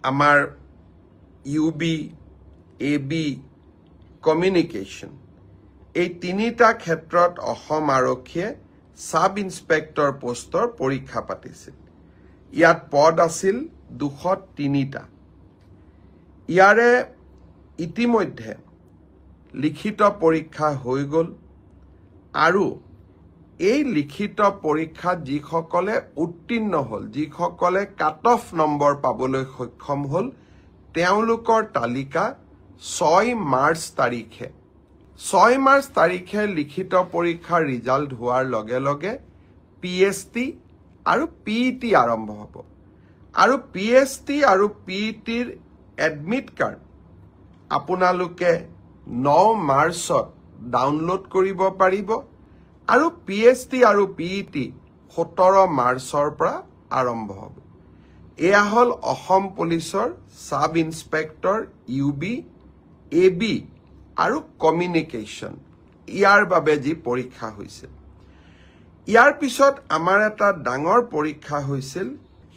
আমাৰ UB AB communication এই তিনিটা ক্ষেত্ৰত অসম আৰক্ষীয়ে সাব ইন্সপেক্টৰ পোষ্টৰ পৰীক্ষা পাতিছিল ইয়াত পদ আছিল 203টা ইয়াৰে ইতিমধ্যে লিখিত পৰীক্ষা হৈ গ'ল আৰু এই লিখিত পৰীক্ষাত যিসকলে উত্তীৰ্ণ হ'ল যিসকলে কাট অফ নম্বৰ পাবলৈ সক্ষম হ'ল তেওঁলোকৰ তালিকা 6 মাৰ্চ তাৰিখে লিখিত পৰীক্ষাৰ ৰিজাল্ট হোৱাৰ লগে লগে পিএছটি আৰু পিইটি আৰম্ভ হ'ব আৰু পিএছটি আৰু পিইটিৰ এডমিট কাৰ্ড আপোনালোকে 9 মাৰ্চত ডাউনলোড কৰিব পাৰিব আৰু পিএছটি আৰু পিইটি 17 মাৰ্চৰ পৰা আৰম্ভ হ'ব এয়া হ'ল অসম পুলিচৰ সাব ইন্সপেক্টৰ ইউবি এবি আৰু কমিউনিকেশ্যন ইয়াৰ বাবে যি পৰীক্ষা হৈছিল ইয়াৰ পিছত আমাৰ এটা ডাঙৰ পৰীক্ষা হৈছিল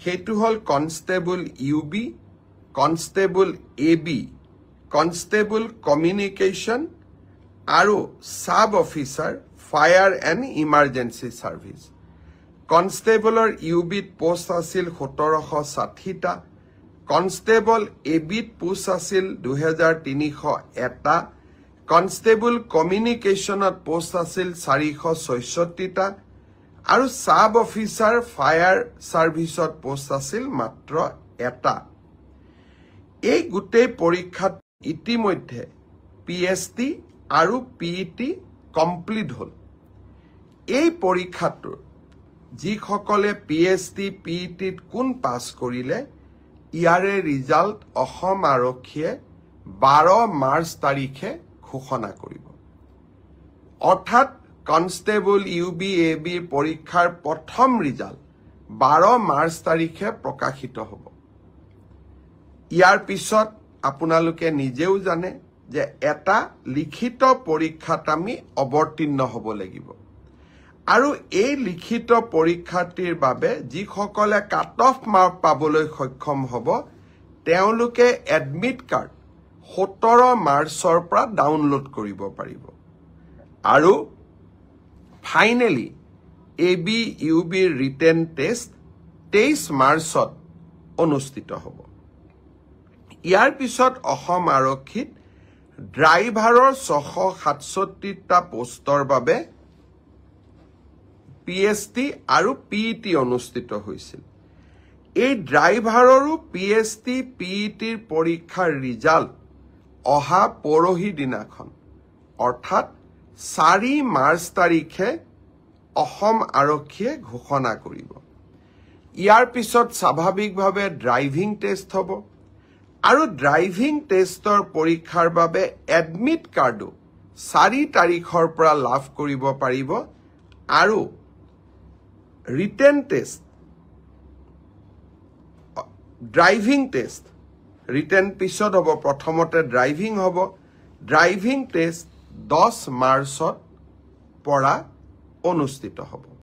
সেইটো হ'ল constable UB constable AB constable communication আৰু sub officer fire and emergency service কনষ্টেবলৰ ইউবিত পোষ্ট আছিল 1760টা কনষ্টেবল এবিত পোষ্ট আছিল 2301টা কনষ্টেবল কমিউনিকেশ্যনত পোষ্ট আছিল 466টা আৰু সাব অফিচাৰ ফায়াৰ ছাৰ্ভিচত পোষ্ট আছিল মাত্ৰ এটা এই গোটেই পৰীক্ষাত ইতিমধ্যে পিএছটি আৰু পিইটি কমপ্লিট হ'ল এই পৰীক্ষাটো যিসকলে পিএছটি পিইটিত কোন পাছ কৰিলে ইয়াৰে ৰিজাল্ট অসম আৰক্ষীয়ে 12 মাৰ্চ তাৰিখে ঘোষণা কৰিব অৰ্থাৎ কনষ্টেবল ইউবি এবি পৰীক্ষাৰ প্ৰথম ৰিজাল্ট 12 মাৰ্চ তাৰিখে প্ৰকাশিত হ'ব ইয়াৰ পিছত আপোনালোকে নিজেও জানে যে এটা লিখিত পৰীক্ষাত আমি অৱতীৰ্ণ হ'ব লাগিব আৰু এই লিখিত পৰীক্ষাটিৰ বাবে যিসকলে কাট অফ মাৰ্ক পাবলৈ সক্ষম হ'ব তেওঁলোকে এডমিট কাৰ্ড 17 মাৰ্চৰ পৰা ডাউনলোড কৰিব পাৰিব আৰু ফাইনেলি এবি ইউবিৰ ৰিটেন টেষ্ট 23 মাৰ্চত অনুষ্ঠিত হ'ব ইয়াৰ পিছত অসম আৰক্ষীত ড্ৰাইভাৰৰ 667টা পোষ্টৰ বাবে পিএছটি আৰু পিইটি অনুষ্ঠিত হৈছিল এই ড্ৰাইভাৰৰো পিএছটি পিইটিৰ পৰীক্ষাৰ ৰিজাল্ট অহা পৰহি দিনাখন অৰ্থাৎ 4 মাৰ্চ তাৰিখে অসম আৰক্ষীয়ে ঘোষণা কৰিব ইয়াৰ পিছত স্বাভাৱিকভাৱে ড্ৰাইভিং টেষ্ট হ'ব আৰু ড্ৰাইভিং টেষ্টৰ পৰীক্ষাৰ বাবে এডমিট কাৰ্ডো 4 তাৰিখৰ পৰা লাভ কৰিব পাৰিব আৰু written test driving test written পিছত হ'ব প্ৰথমতে ড্ৰাইভিং হ'ব ড্ৰাইভিং টেষ্ট 10 মাৰ্চত পৰা অনুষ্ঠিত হ'ব